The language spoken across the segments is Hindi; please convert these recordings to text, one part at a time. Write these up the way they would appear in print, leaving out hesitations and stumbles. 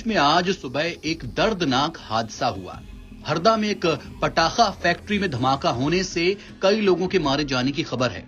में आज सुबह एक दर्दनाक हादसा हुआ। हरदा में एक पटाखा फैक्ट्री में धमाका होने से कई लोगों के मारे जाने की खबर है।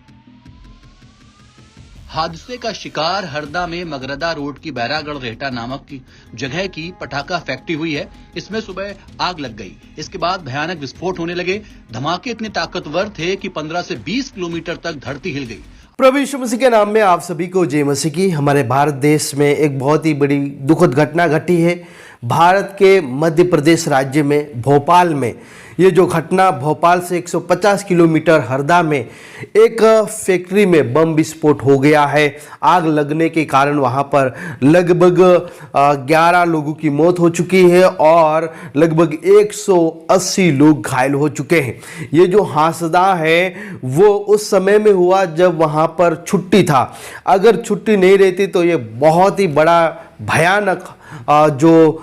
हादसे का शिकार हरदा में मगरदा रोड की बैरागढ़ रेहटा नामक की जगह की पटाखा फैक्ट्री हुई है। इसमें सुबह आग लग गई। इसके बाद भयानक विस्फोट होने लगे। धमाके इतने ताकतवर थे कि 15 से 20 किलोमीटर तक धरती हिल गई। प्रभु यीशु मसीह के नाम में आप सभी को जय मसीह की। हमारे भारत देश में एक बहुत ही बड़ी दुखद घटना घटी है। भारत के मध्य प्रदेश राज्य में भोपाल में ये जो घटना, भोपाल से 150 किलोमीटर हरदा में एक फैक्ट्री में बम विस्फोट हो गया है। आग लगने के कारण वहाँ पर लगभग 11 लोगों की मौत हो चुकी है और लगभग 180 लोग घायल हो चुके हैं। ये जो हादसा है वो उस समय में हुआ जब वहाँ पर छुट्टी था। अगर छुट्टी नहीं रहती तो ये बहुत ही बड़ा भयानक जो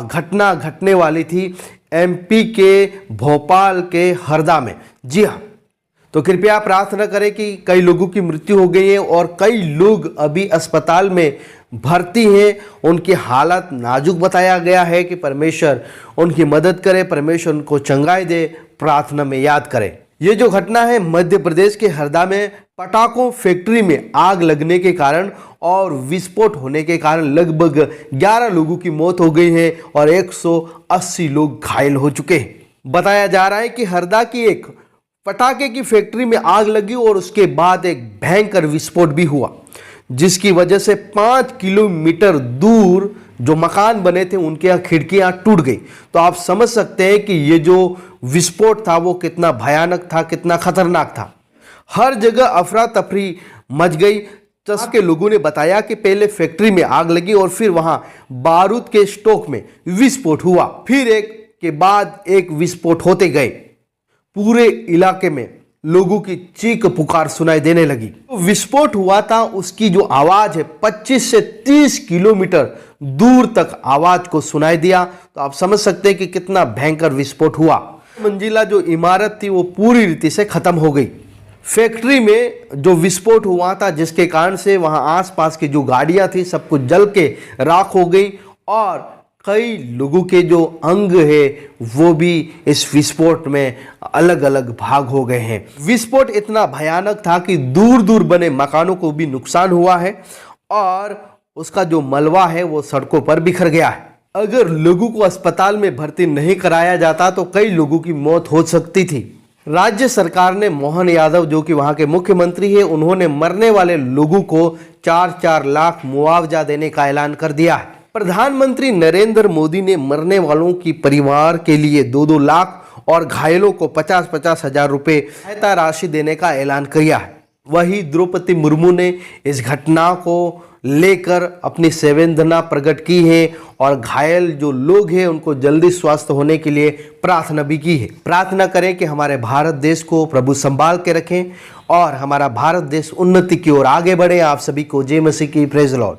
घटना घटने वाली थी एमपी के भोपाल के हरदा में। जी हाँ, तो कृपया प्रार्थना करें कि कई लोगों की मृत्यु हो गई है और कई लोग अभी अस्पताल में भर्ती हैं। उनकी हालत नाजुक बताया गया है कि परमेश्वर उनकी मदद करे, परमेश्वर उनको चंगाई दे। प्रार्थना में याद करें। ये जो घटना है मध्य प्रदेश के हरदा में पटाखों फैक्ट्री में आग लगने के कारण और विस्फोट होने के कारण लगभग 11 लोगों की मौत हो गई है और 180 लोग घायल हो चुके हैं। बताया जा रहा है कि हरदा की एक पटाखे की फैक्ट्री में आग लगी और उसके बाद एक भयंकर विस्फोट भी हुआ, जिसकी वजह से 5 किलोमीटर दूर जो मकान बने थे उनके यहाँ खिड़कियां टूट गई। तो आप समझ सकते हैं कि ये जो विस्फोट था वो कितना भयानक था, कितना खतरनाक था। हर जगह अफरा तफरी मच गई। के लोगों ने बताया कि पहले फैक्ट्री में आग लगी और फिर वहां बारूद के स्टॉक में विस्फोट हुआ, फिर एक के बाद एक विस्फोट होते गए। पूरे इलाके में लोगों की चीख पुकार सुनाई देने लगी। तो विस्फोट हुआ था, उसकी जो आवाज है 25 से 30 किलोमीटर दूर तक आवाज को सुनाई दिया। तो आप समझ सकते हैं कि कितना भयंकर विस्फोट हुआ। मंजिला जो इमारत थी वो पूरी रीति से खत्म हो गई। फैक्ट्री में जो विस्फोट हुआ था जिसके कारण से वहां आसपास की जो गाड़ियां थी सब कुछ जल के राख हो गई और कई लोगों के जो अंग है वो भी इस विस्फोट में अलग अलग भाग हो गए हैं। विस्फोट इतना भयानक था कि दूर दूर बने मकानों को भी नुकसान हुआ है और उसका जो मलबा है वो सड़कों पर बिखर गया है। अगर लोगों को अस्पताल में भर्ती नहीं कराया जाता तो कई लोगों की मौत हो सकती थी। राज्य सरकार ने मोहन यादव जो कि वहां के मुख्यमंत्री है, उन्होंने मरने वाले लोगों को 4-4 लाख मुआवजा देने का ऐलान कर दिया है। प्रधानमंत्री नरेंद्र मोदी ने मरने वालों की परिवार के लिए 2-2 लाख और घायलों को 50-50 हजार रुपए सहायता राशि देने का ऐलान किया है। वहीं द्रौपदी मुर्मू ने इस घटना को लेकर अपनी संवेदना प्रकट की है और घायल जो लोग हैं उनको जल्दी स्वस्थ होने के लिए प्रार्थना भी की है। प्रार्थना करें कि हमारे भारत देश को प्रभु संभाल के रखें और हमारा भारत देश उन्नति की ओर आगे बढ़े। आप सभी को जय मसीह की। Praise Lord.